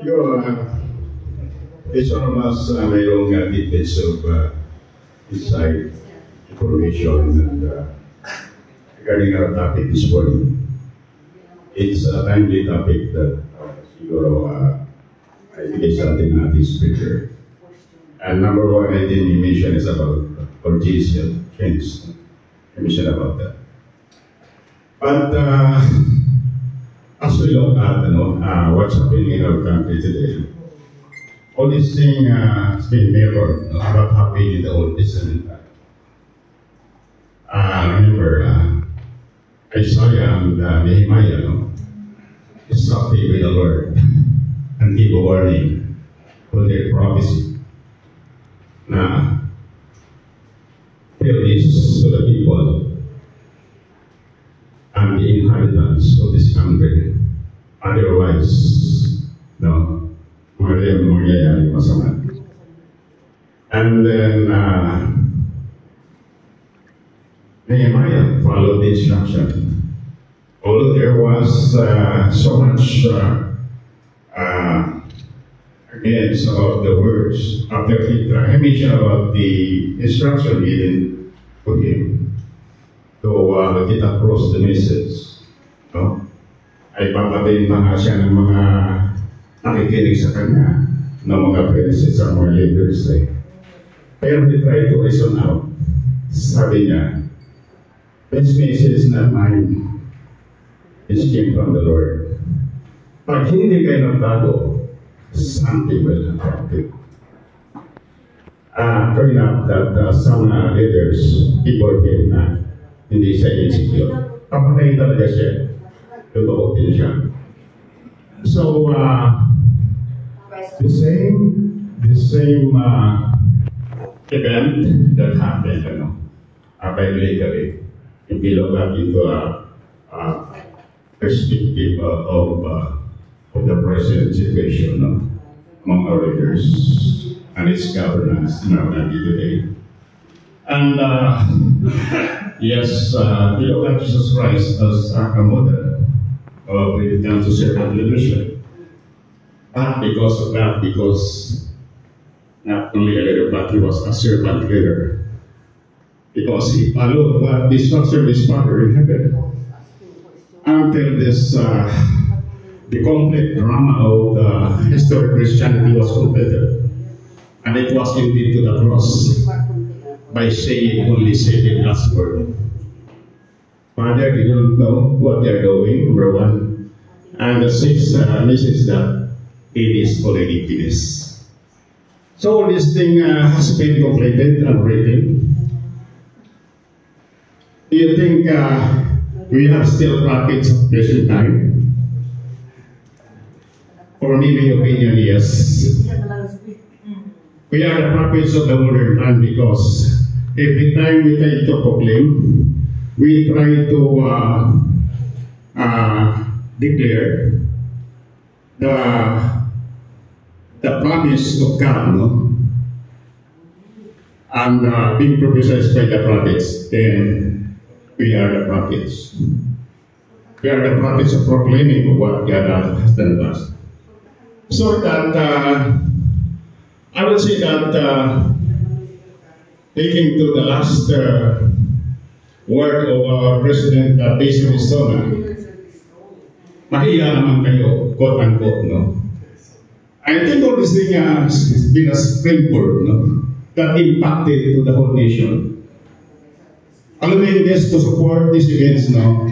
Siguro, each one of us mayroong tidbits of insight, information, and regarding our topic this morning. It's a timely topic that siguro I think is something not is speaker. And number one, I think you mentioned is about urgency change. You mentioned about that. But as we look at what's happening in our country today, all these things has been mirrored what happened in the Old Testament. Remember, Isaiah and Nehemiah instructed with the Lord and give a warning for their prophecy. Now, tell this to the people and the inhabitants of this country. Otherwise, mangyayari masama. And then Nehemiah followed the instruction. Although there was so much against about the words after he mentioned about the instruction given to him to get across the message. No? Ay papatayin pa nga siya ng mga nakikinig sa kanya ng mga princes at mga leaders. Pero he tried to reason out. Sabi niya, this message is not mine. It came from the Lord. Pag hindi kayo nagtago, something will happen. Turn out that some leaders, people came na hindi siya insecure. Papatayin talaga siya. Totoo din siya. So, the same event that happened, biblically, if we look back into a perspective of the present situation among our leaders and its governance in our country today. And yes, we look at Jesus Christ as a model when it comes to servant leadership. Not because of that, because not only a leader, but he was a servant leader. Because he followed what the instruction of his Father in heaven. Until this, the complete drama of the history of Christianity was completed. And it was indeed to the cross by saying only the last word. Father, they don't know what they're doing, number one. And the sixth message that it is already finished. So this thing has been completed and written. Do you think we have still prophets of present time? For me, my opinion, yes. We are the prophets of the modern time because every time we try to proclaim, we try to declare the promise of God, and being prophesied by the prophets, then we are the prophets. We are the prophets of proclaiming what God has done to us. So that I would say that taking to the last word of our President Basil Sona, mahiya naman kayo, quote-unquote, no? I think all this thing has been a springboard, no? That impacted to the whole nation. Allowing this to support these events, no?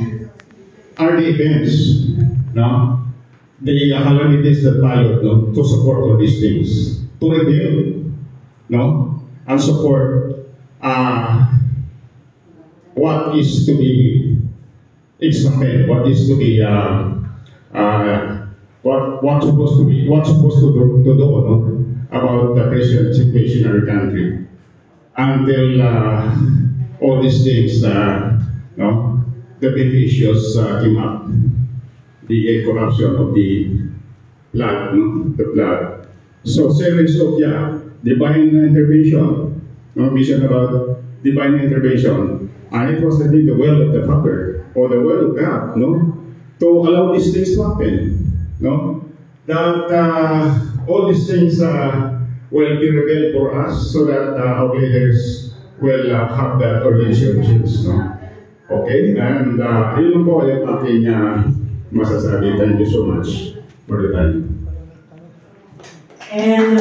Are the events, no? The calamities that followed, no? To support all these things. To reveal, no? And support what is to be expanded, what is to be what's supposed to do no? About the present situation in our country until all these things no? The big issues came up, the corruption of the blood, no? The blood. So series of divine intervention, no? Mission about divine intervention. And it was, I think, the will of the Father or the will of God, no, to allow these things to happen, no. that all these things will be revealed for us so that our leaders will have that relationships. No? Okay? And yun po yung aking masasabi. Thank you so much for the time. And